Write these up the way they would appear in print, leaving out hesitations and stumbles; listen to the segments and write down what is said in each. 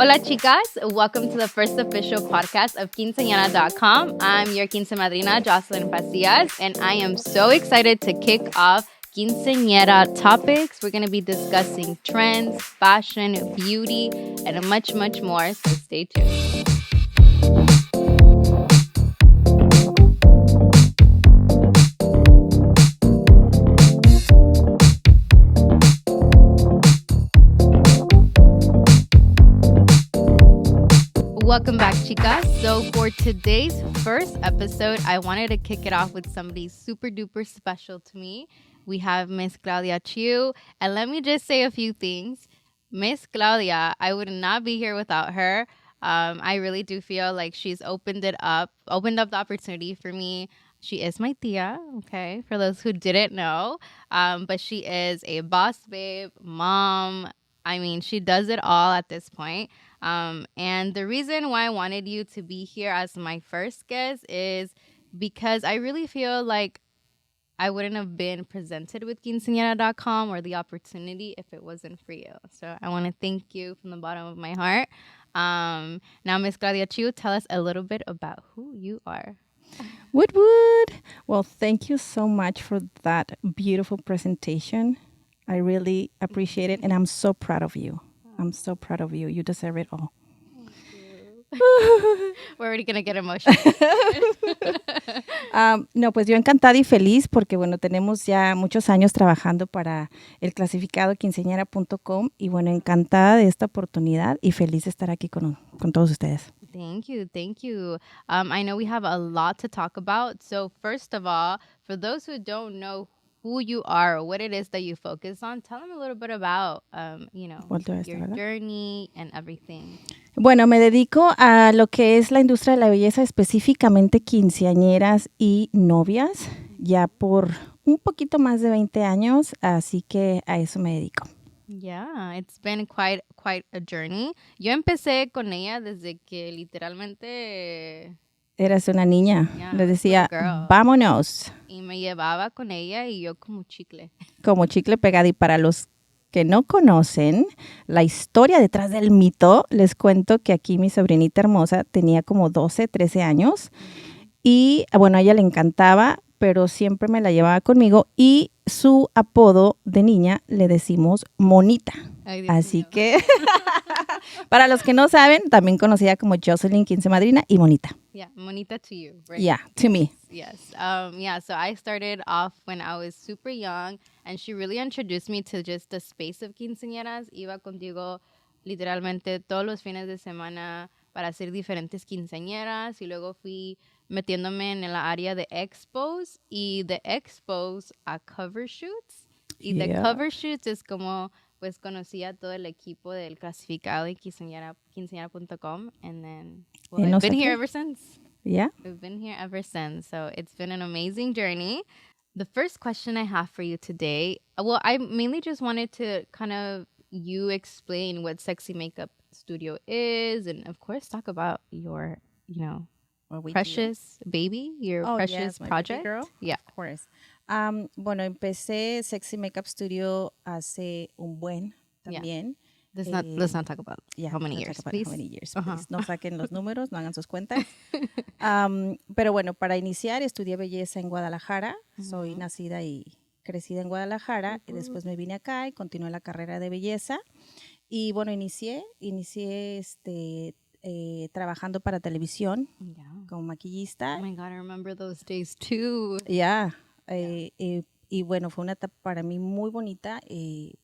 Hola, chicas. Welcome to the first official podcast of Quinceañera.com. I'm your Quince Madrina, Jocelyn Pasillas, and I am so excited to kick off Quinceañera topics. We're going to be discussing trends, fashion, beauty, and much, much more, so stay tuned. Welcome back, chicas. So for today's first episode, I wanted to kick it off with somebody super duper special to me. We have Miss Claudia Chiu. And let me just say a few things. Miss Claudia, I would not be here without her. I really do feel like she's opened up the opportunity for me. She is my tia, okay, for those who didn't know. But she is a boss babe, mom. I mean, she does it all at this point. And the reason why I wanted you to be here as my first guest is because I really feel like I wouldn't have been presented with Quinceañera.com or the opportunity if it wasn't for you. So I want to thank you from the bottom of my heart. Now, Miss Claudia Chiu, tell us a little bit about who you are. Wood. Well, thank you so much for that beautiful presentation. I really appreciate it, and I'm so proud of you. I'm so proud of you. You deserve it all. We're already going to get emotional. No, pues yo encantada y feliz porque, bueno, tenemos ya muchos años trabajando para el clasificado quinceañera.com y, bueno, encantada de esta oportunidad y feliz de estar aquí con todos ustedes. Thank you. I know we have a lot to talk about. So first of all, for those who don't know who you are or what it is that you focus on, tell them a little bit about, your journey and everything. Bueno, me dedico a lo que es la industria de la belleza, específicamente quinceañeras y novias, ya por un poquito más de 20 años, así que a eso me dedico. Yeah, it's been quite a journey. Yo empecé con ella desde que literalmente... Eras una niña. Yeah, Le decía, girl. Vámonos. Y me llevaba con ella y yo como chicle. Como chicle pegado. Y para los que no conocen la historia detrás del mito, les cuento que aquí mi sobrinita hermosa tenía como 12, 13 años. Y bueno, a ella le encantaba, pero siempre me la llevaba conmigo y su apodo de niña le decimos Monita. Ay, así mío. Que para los que no saben, también conocida como Jocelyn Quince Madrina y Monita. Yeah, Monita to you, right? Yeah, to me. Yes. So I started off when I was super young, and she really introduced me to just the space of quinceañeras. Iba contigo literalmente todos los fines de semana para hacer diferentes quinceañeras y luego fui metiéndome en la área de expos y de expos a cover shoots. Y de cover shoots es como pues conocí a todo el equipo del clasificado en quinceañera.com and then I've been here ever since. Yeah. We've been here ever since. So it's been an amazing journey. The first question I have for you today, well, I mainly just wanted to kind of you explain what Sexy Makeup Studio is and of course talk about your, precious baby, your precious project. Girl. Yeah. Of course. Bueno, empecé Sexy Makeup Studio hace un buen también. Yeah. Let's not talk about how many years, please. How many years, please. No saquen los números, no hagan sus cuentas. Pero bueno, para iniciar estudié belleza en Guadalajara. Soy nacida y crecida en Guadalajara. Y después me vine acá y continué la carrera de belleza. Y bueno, inicié trabajando para televisión como maquillista. Oh my God, I remember those days too. Yeah. Y bueno, fue una etapa para mí muy bonita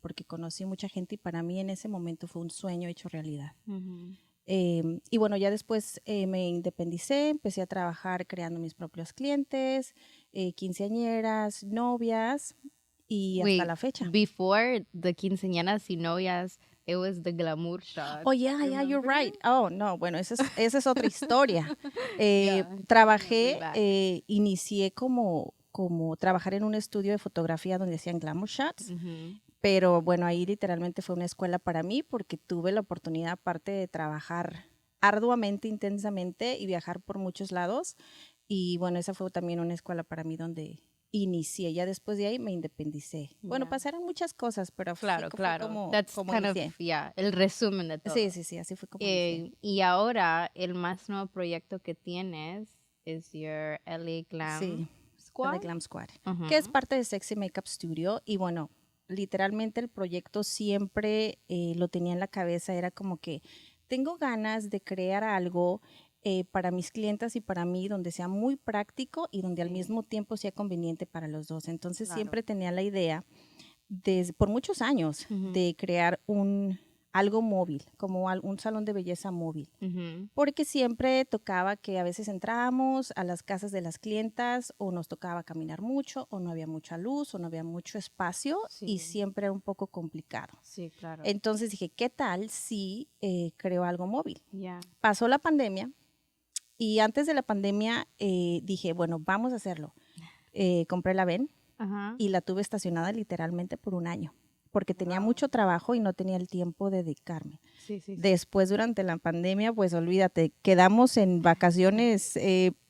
porque conocí mucha gente y para mí en ese momento fue un sueño hecho realidad. Y bueno, ya después me independicé, empecé a trabajar creando mis propios clientes, quinceañeras, novias y hasta la fecha. Before the quinceañeras y novias, it was the glamour shot. Oh, yeah, you're right. Oh, no, bueno, esa es otra historia. Trabajé, inicié como trabajar en un estudio de fotografía donde hacían glamour shots, pero bueno, ahí literalmente fue una escuela para mí porque tuve la oportunidad, aparte de trabajar arduamente, intensamente y viajar por muchos lados, y bueno, esa fue también una escuela para mí donde inicié. Ya después de ahí me independicé. Bueno, pasaron muchas cosas, pero claro, fue claro. como, That's como kind inicié. of, el resumen de todo. Sí, así fue como inicié. Y ahora, el más nuevo proyecto que tienes es your LA Glam Squad. The Glam Squad, que es parte de Sexy Makeup Studio. Y bueno, literalmente el proyecto siempre lo tenía en la cabeza. Era como que tengo ganas de crear algo para mis clientas y para mí, donde sea muy práctico y donde al mismo tiempo sea conveniente para los dos. Entonces siempre tenía la idea, por muchos años, de crear algo móvil, como un salón de belleza móvil. Porque siempre tocaba que a veces entrábamos a las casas de las clientas o nos tocaba caminar mucho o no había mucha luz o no había mucho espacio y siempre era un poco complicado. Sí, claro. Entonces dije, ¿qué tal si creo algo móvil? Yeah. Pasó la pandemia y antes de la pandemia dije, bueno, vamos a hacerlo. Compré la van y la tuve estacionada literalmente por un año porque tenía mucho trabajo y no tenía el tiempo de dedicarme. Sí. Después, durante la pandemia, pues olvídate, quedamos en vacaciones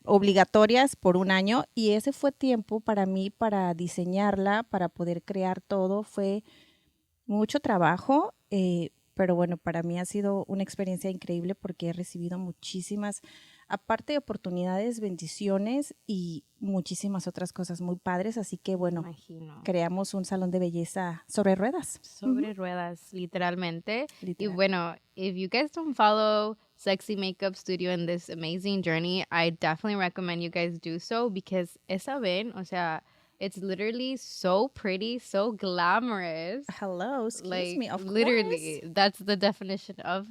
obligatorias por un año y ese fue tiempo para mí para diseñarla, para poder crear todo. Fue mucho trabajo, pero bueno, para mí ha sido una experiencia increíble porque he recibido muchísimas, aparte de oportunidades, bendiciones y muchísimas otras cosas muy padres. Así que bueno, creamos un salón de belleza sobre ruedas. Sobre ruedas, literalmente. Y bueno, if you guys don't follow Sexy Makeup Studio in this amazing journey, I definitely recommend you guys do so because esa ven, o sea, it's literally so pretty, so glamorous. Hello, excuse me, of literally, course. that's the definition of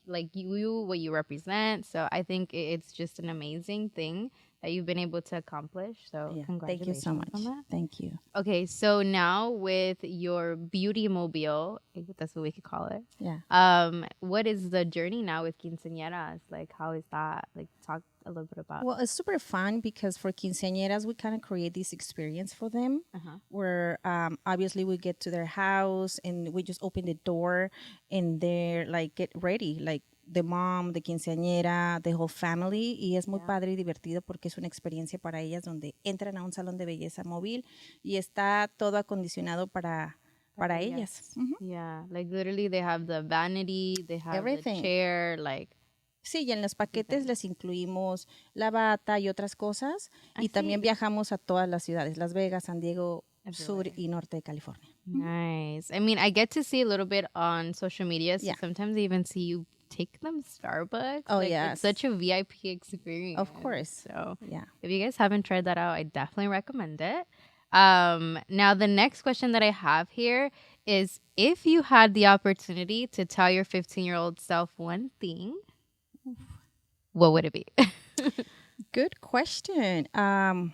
like you, what you represent. So I think it's just an amazing thing that you've been able to accomplish. So Thank you so much. on that. Thank you. Okay, so now with your beauty mobile, that's what we could call it. Yeah. What is the journey now with quinceañeras? Like, how is that? Like, talk a little bit about. Well, it's super fun because for quinceañeras, we kind of create this experience for them where obviously we get to their house and we just open the door and they're like, get ready, like the mom, the quinceañera, the whole family. Y es muy padre y divertido porque es una experiencia para ellas donde entran a un salón de belleza móvil y está todo acondicionado para ellas. Yeah, like literally they have the vanity, they have everything. The chair, like. Sí, y en los paquetes les incluimos la bata y otras cosas. Y también viajamos a todas las ciudades, Las Vegas, San Diego, sur y norte de California. Nice. I mean, I get to see a little bit on social media, so sometimes I even see you take them Starbucks. Oh, like, yes. It's such a VIP experience. Of course. So, yeah. If you guys haven't tried that out, I definitely recommend it. Now, the next question that I have here is, if you had the opportunity to tell your 15-year-old self one thing, what would it be? Good question. I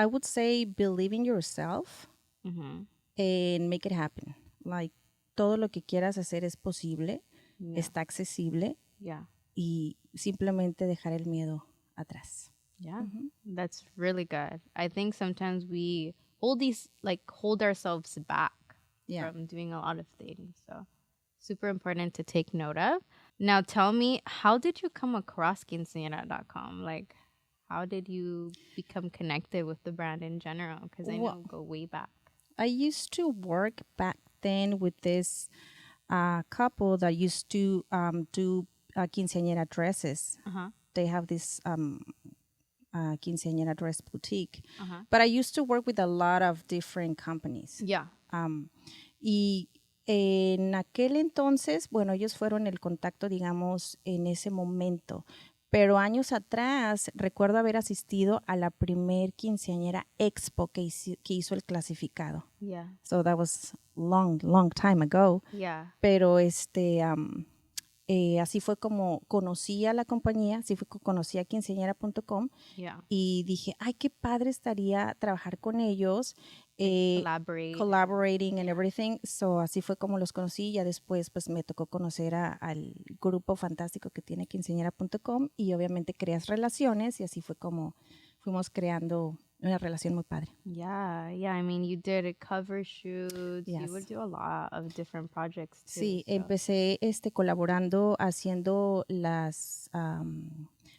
would say believe in yourself and make it happen. Like, todo lo que quieras hacer es posible, está accesible y simplemente dejar el miedo atrás. Yeah, that's really good. I think sometimes we hold ourselves back from doing a lot of things. So super important to take note of. Now tell me, how did you come across Quinceañera.com? Like, how did you become connected with the brand in general? Because I know go way back. I used to work back then with this couple that used to do quinceañera dresses. They have this quinceañera dress boutique. But I used to work with a lot of different companies. Yeah. Y en aquel entonces, bueno, ellos fueron el contacto, digamos, en ese momento. Pero años atrás, recuerdo haber asistido a la primer quinceañera expo que hizo el clasificado. Yeah. So that was long time ago. Yeah. Pero así fue como conocí a la compañía, así fue como conocí a quinceañera.com y dije, ay, qué padre estaría trabajar con ellos, collaborating and everything. So así fue como los conocí. Ya después pues me tocó conocer al grupo fantástico que tiene quinceañera.com y obviamente creas relaciones y así fue como fuimos creando una relación muy padre. Yeah. I mean, you did cover shoots. Yes. You would do a lot of different projects too. Sí, empecé colaborando, haciendo las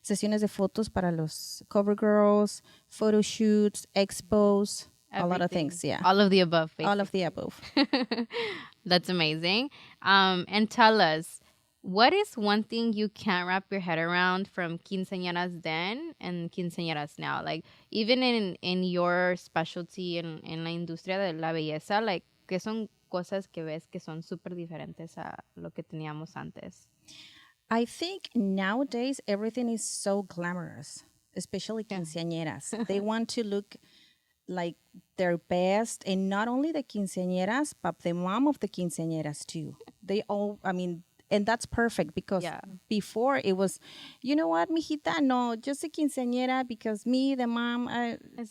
sesiones de fotos para los cover girls, photo shoots, expos, a lot of things. Yeah, All of the above, basically. all of the above. That's amazing. And tell us, what is one thing you can't wrap your head around from quinceañeras then and quinceañeras now? Like, even in your specialty en la industria de la belleza, like, ¿qué son cosas que ves que son súper diferentes a lo que teníamos antes? I think nowadays everything is so glamorous, especially quinceañeras. They want to look like their best, and not only the quinceañeras, but the mom of the quinceañeras too. They all, I mean, and that's perfect because before it was, you know what, mijita, no, just a quinceañera because me, the mom,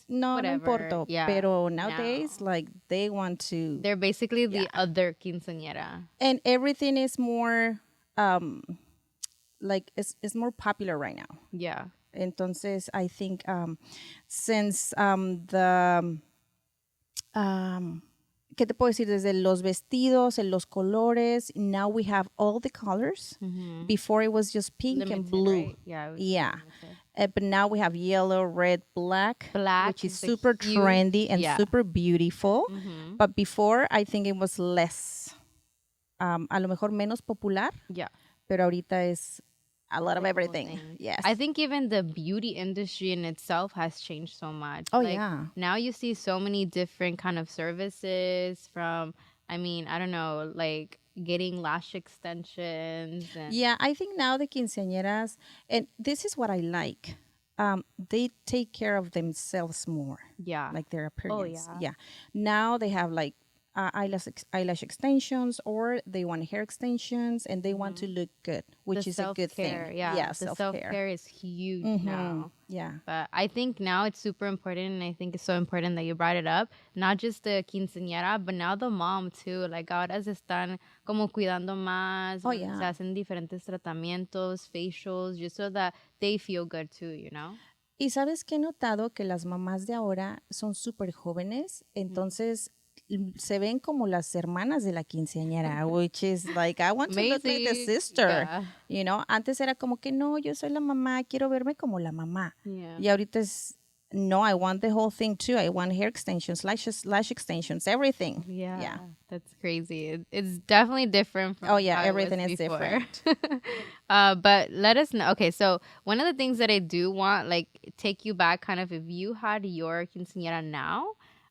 no importa. Yeah. Pero nowadays, like, they want to. They're basically the other quinceañera. And everything is more, like, it's more popular right now. Yeah. Entonces, I think since ¿qué te puedo decir? Desde los vestidos, los colores, now we have all the colors. Mm-hmm. Before it was just pink limited, and blue. Right? Yeah. Yeah. But now we have yellow, red, black, which is super trendy and super beautiful. Mm-hmm. But before, I think it was less, a lo mejor menos popular. Yeah. Pero ahorita es a lot of everything. Yes. I think even the beauty industry in itself has changed so much. Oh, like, yeah. Now you see so many different kind of services from, I mean, I don't know, like getting lash extensions. Yeah, I think now the quinceañeras, and this is what I like, they take care of themselves more. Yeah. Like their appearance. Oh, yeah. Yeah. Now they have like eyelash extensions, or they want hair extensions, and they want to look good, which is a good thing. Yeah, the self-care is huge now. Yeah. But I think now it's super important, and I think it's so important that you brought it up. Not just the quinceañera, but now the mom too. Like, ahora se están como cuidando más. Oh, yeah. Se hacen diferentes tratamientos, facials, just so that they feel good too, you know? Y sabes que he notado que las mamás de ahora son súper jóvenes, entonces se ven como las hermanas de la quinceañera, which is like, I want to look like the sister. Yeah. You know, antes era como que no, yo soy la mamá, quiero verme como la mamá. Yeah. Y ahorita es, no, I want the whole thing too. I want hair extensions, lash extensions, everything. Yeah. That's crazy. It's definitely different from everything is different. But let us know. Okay, so one of the things that I do want, like, take you back kind of, if you had your quinceañera now,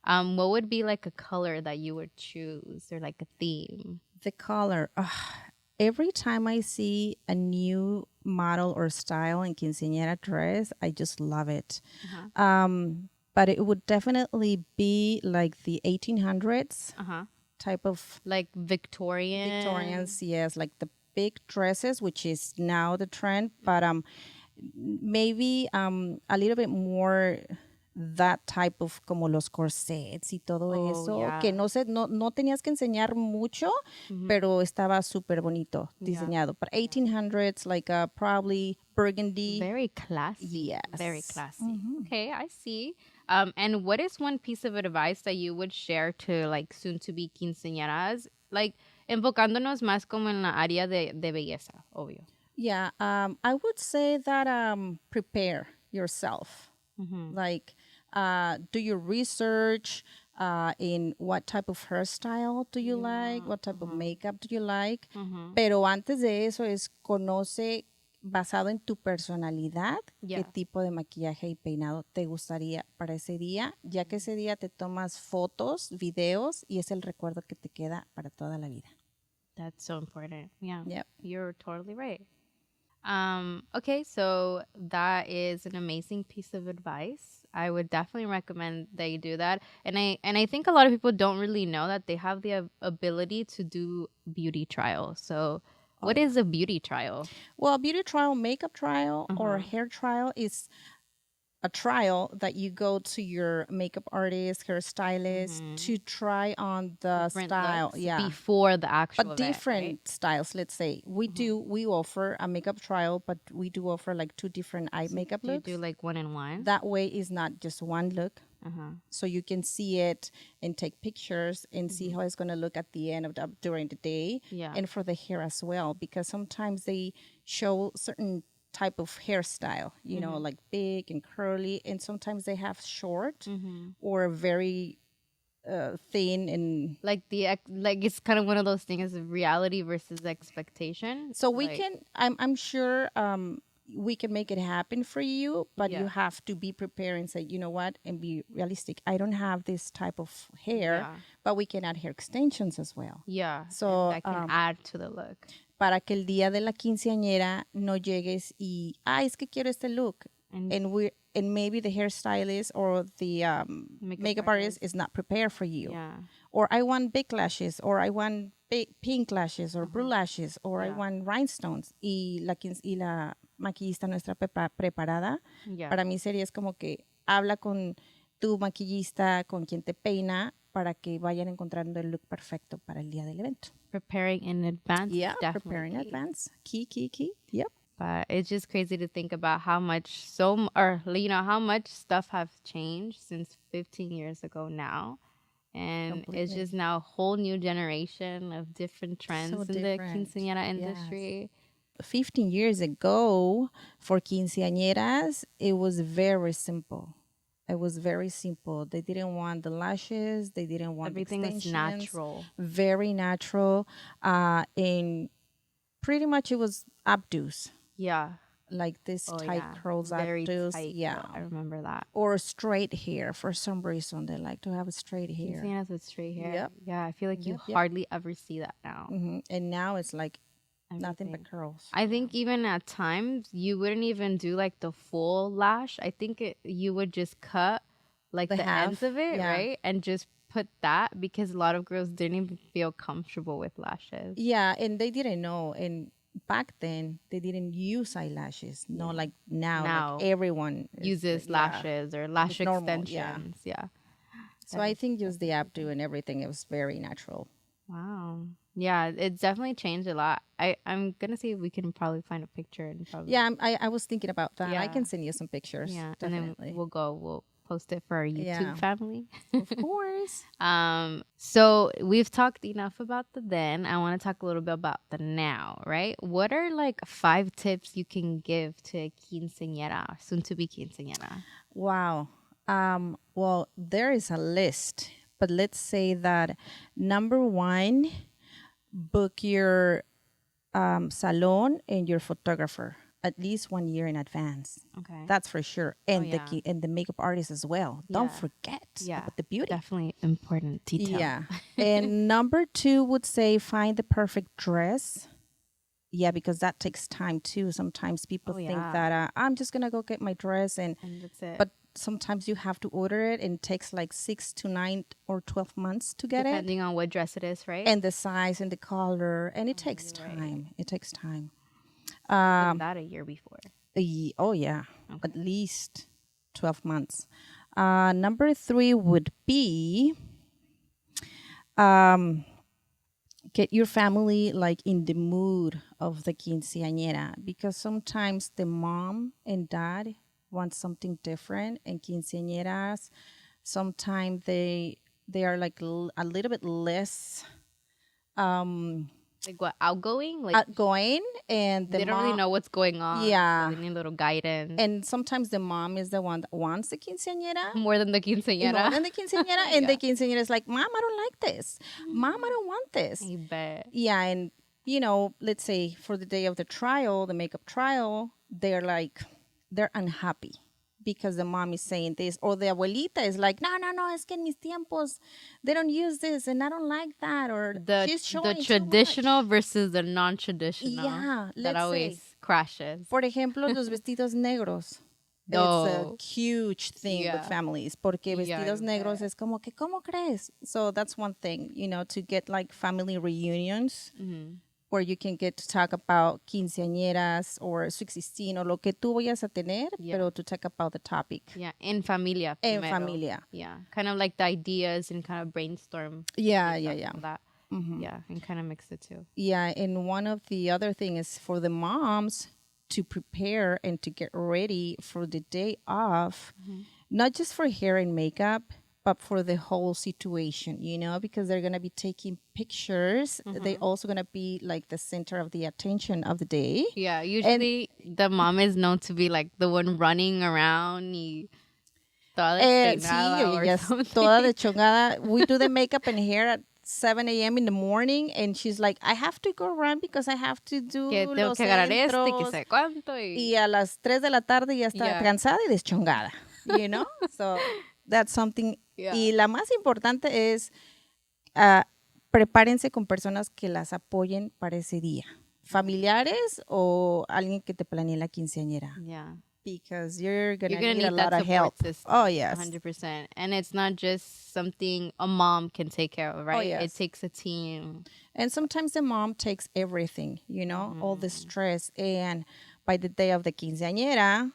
what would be like a color that you would choose, or like a theme? The color. Every time I see a new model or style in quinceañera dress, I just love it. But it would definitely be like the 1800s type of... Like Victorians, yes. Like the big dresses, which is now the trend. But maybe a little bit more... that type of como los corsets y todo eso, que no tenías que enseñar mucho, pero estaba súper bonito diseñado. But 1800s, like probably burgundy. Very classy. Yes. Very classy. Okay, I see. And what is one piece of advice that you would share to like soon-to-be quinceañeras? Like, enfocándonos más como en la área de belleza, obvio. Yeah, I would say that prepare yourself. Like, do your research in what type of hairstyle do you like, what type of makeup do you like. Pero antes de eso es conoce, basado en tu personalidad, qué tipo de maquillaje y peinado te gustaría para ese día, ya que ese día te tomas fotos, videos, y es el recuerdo que te queda para toda la vida. That's so important. Yeah. Yep. You're totally right. Okay, so that is an amazing piece of advice. I would definitely recommend that you do that. And I think a lot of people don't really know that they have the ability to do beauty trials. So what is a beauty trial? Well, a beauty trial, makeup trial, or hair trial is a trial that you go to your makeup artist, hairstylist to try on the different style. Before the actual but event, different right? styles. Let's say we offer a makeup trial, but we do offer like 2 different eye makeup looks. You do like 1-in-1? That way is not just one look. So you can see it and take pictures and see how it's going to look at the end of during the day. Yeah. And for the hair as well, because sometimes they show certain type of hairstyle, you know, like big and curly, and sometimes they have short or very thin and Like like it's kind of one of those things of reality versus expectation. so we like, can I'm sure we can make it happen for you, but you have to be prepared and say, you know what, and be realistic. I don't have this type of hair, but we can add hair extensions as well. So that can add to the look. Para que el día de la quinceañera no llegues y es que quiero este look, and maybe the hairstylist or the makeup artist is not prepared for you. Or I want big lashes, or I want pink lashes, or blue lashes, or I want rhinestones. Y la maquillista nuestra preparada, para mí sería es como que habla con tu maquillista, con quien te peina, para que vayan encontrando el look perfecto para el día del evento. Preparing in advance. Yeah, preparing in advance. Key. Yep. But it's just crazy to think about how much how much stuff have changed since 15 years ago now. And it's just now a whole new generation of different trends in the quinceañera industry. 15 years ago, for quinceañeras, it was very simple. It was very simple. They didn't want the lashes. They didn't want everything was natural. Very natural. And pretty much it was updos. Yeah. Like this tight curls updos. Tight. Yeah. I remember that. Or straight hair. For some reason, they like to have a straight hair. Quinceañeras with straight hair. Yep. Yeah, I feel like you hardly ever see that now. And now it's like nothing but curls. I think even at times you wouldn't even do like the full lash. I think you would just cut like the ends of it, right? And just put that, because a lot of girls didn't even feel comfortable with lashes. Yeah, and they didn't know. And back then, they didn't use eyelashes. No, like now like everyone uses lashes or lash extensions. Yeah. So I think just the updo and everything, it was very natural. Wow. Yeah, it's definitely changed a lot. I'm going to see if we can probably find a picture. And probably I was thinking about that. I can send you some pictures. Yeah, definitely. And then we'll post it for our YouTube family. Of course. So we've talked enough about the then. I want to talk a little bit about the now, right? What are like 5 tips you can give to a quinceañera, soon to be quinceañera? Wow. Well, there is a list, but let's say that number 1, book your salon and your photographer at least 1 year in advance. Okay, that's for sure. And the makeup artist as well. Don't forget about the beauty. Definitely important detail. Yeah. And number 2 would say find the perfect dress. Yeah, because that takes time too. Sometimes people think that I'm just gonna go get my dress and that's it. But sometimes you have to order it, and it takes like 6 to 9 or 12 months to get depending on what dress it is, right? And the size and the color, and it takes time. Right. It takes time. That a year before. At least 12 months. Number 3 would be get your family like in the mood of the quinceañera, because sometimes the mom and dad want something different, and quinceañeras sometimes they are like a little bit less like what, outgoing, and they don't really know what's going on. Yeah, so they need a little guidance. And sometimes the mom is the one that wants the quinceañera more than the quinceañera. And the quinceañera is like, Mom, I don't like this. Mom, I don't want this. You bet. Yeah, and let's say for the day of the trial, the makeup trial, they're unhappy because the mom is saying this, or the abuelita is like, no, es que en mis tiempos they don't use this and I don't like that, or she's showing the traditional versus the non-traditional. Yeah, that always crashes. For ejemplo, los vestidos negros. It's a huge thing with families, porque vestidos negros es como que, ¿cómo crees? So that's one thing, to get like family reunions. Where you can get to talk about quinceañeras or Sweet 16 or lo que tú vayas a tener, pero to talk about the topic. Yeah, en familia. En familia. Yeah, kind of like the ideas and kind of brainstorm. Yeah. That. Yeah, and kind of mix the two. Yeah, and one of the other thing is for the moms to prepare and to get ready for the day off, not just for hair and makeup, but for the whole situation, because they're going to be taking pictures. They also going to be like the center of the attention of the day. Yeah, usually the mom is known to be like the one running around y toda despeinada or something. Toda dechongada. We do the makeup and hair at 7 a.m. in the morning, and she's like, I have to go run because I have to do los que centros. que sé cuánto. Y a las 3 de la tarde ya está cansada y deschongada, So that's something. Yeah. Y la más importante es prepárense con personas que las apoyen para ese día. Familiares o alguien que te planee la quinceañera. Yeah. Because you're gonna need a lot of help. System, oh, yes. 100%. And it's not just something a mom can take care of, right? Oh, yes. It takes a team. And sometimes the mom takes everything, all the stress. And by the day of the quinceañera,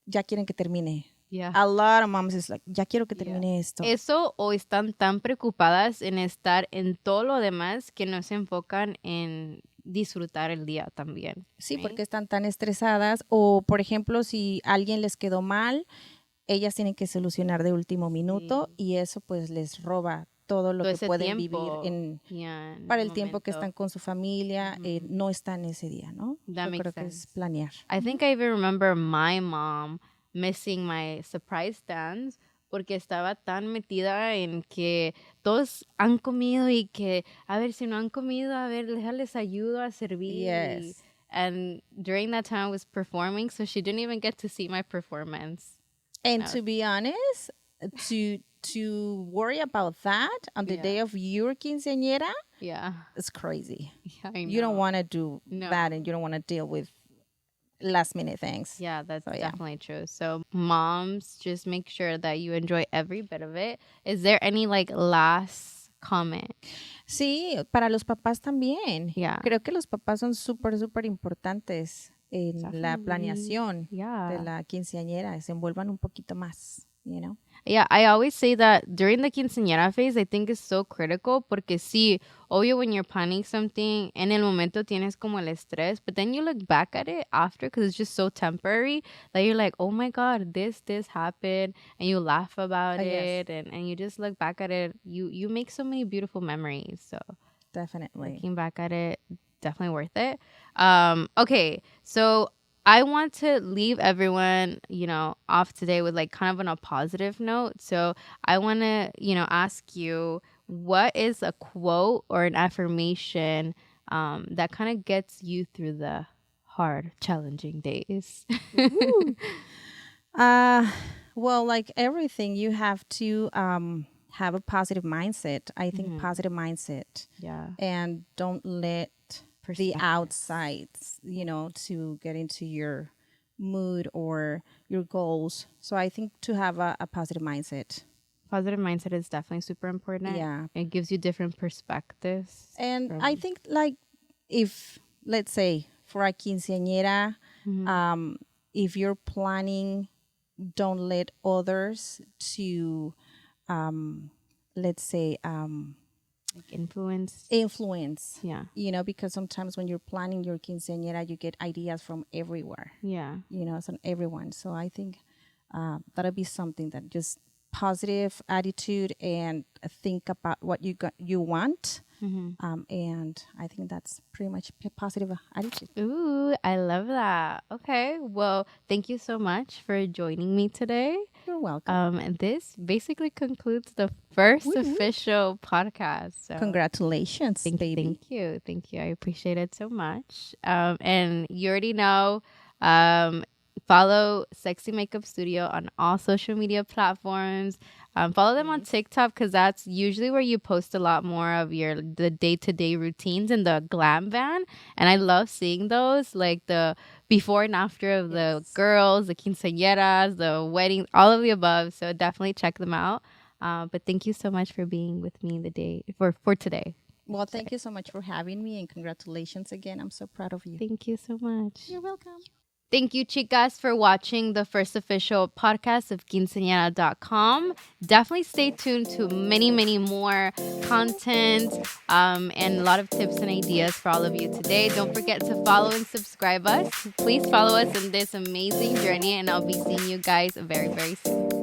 ya quieren que termine. Yeah. A lot of moms is like, ya quiero que termine esto. Eso, o están tan preocupadas en estar en todo lo demás que no se enfocan en disfrutar el día también. Sí, right? Porque están tan estresadas. O, por ejemplo, si alguien les quedó mal, ellas tienen que solucionar de último minuto y eso pues les roba todo lo que pueden tiempo. Vivir para el tiempo que están con su familia. No están ese día, ¿no? That Yo creo que es planear. I think I even remember my mom missing my surprise dance porque estaba tan metida en que todos han comido y que, a ver, si no han comido, a ver, les ayudo a servir. Yes. And during that time I was performing, so she didn't even get to see my performance. And to be honest, to worry about that on the day of your quinceañera, it's crazy. Yeah, I know. You don't want to do that, and you don't want to deal with last minute things. Yeah, that's definitely true. So moms, just make sure that you enjoy every bit of it. Is there any last comment? Sí, para los papás también. Yeah. Creo que los papás son súper, súper importantes en la planeación de la quinceañera. Se envuelvan un poquito más, Yeah, I always say that during the quinceañera phase, I think it's so critical porque sí, obvio when you're planning something, en el momento tienes como el estrés, but then you look back at it after because it's just so temporary that you're like, oh my God, this happened, and you laugh about it, and you just look back at it. You make so many beautiful memories. So definitely. Looking back at it, definitely worth it. Okay, so I want to leave everyone, off today with kind of on a positive note. So I want to, ask you, what is a quote or an affirmation that kind of gets you through the hard, challenging days? Well, like everything, you have to have a positive mindset. I think positive mindset. Yeah. And don't let the outsides, to get into your mood or your goals. So I think to have a positive mindset. Positive mindset is definitely super important. Yeah. It gives you different perspectives. And I think if, let's say, for a quinceañera, if you're planning, don't let others to, let's say, influence. Yeah. Because sometimes when you're planning your quinceañera, you get ideas from everywhere. Yeah. From everyone. So I think that'll be something that just positive attitude and think about what you want. And I think that's pretty much a positive attitude. Ooh, I love that. Okay. Well, thank you so much for joining me today. You're welcome. And this basically concludes the first official podcast. So congratulations, baby. Thank you. I appreciate it so much. And you already know, follow Sexy Makeup Studio on all social media platforms. Follow them on TikTok because that's usually where you post a lot more of the day-to-day routines in the Glam van. And I love seeing those, like the before and after of the girls, the quinceañeras, the weddings, all of the above. So definitely check them out. But thank you so much for being with me for today. Well, thank you so much for having me, and congratulations again. I'm so proud of you. Thank you so much. You're welcome. Thank you, Chicas, for watching the first official podcast of Quinceañera.com. Definitely stay tuned to many, many more content and a lot of tips and ideas for all of you today. Don't forget to follow and subscribe us. Please follow us in this amazing journey, and I'll be seeing you guys very, very soon.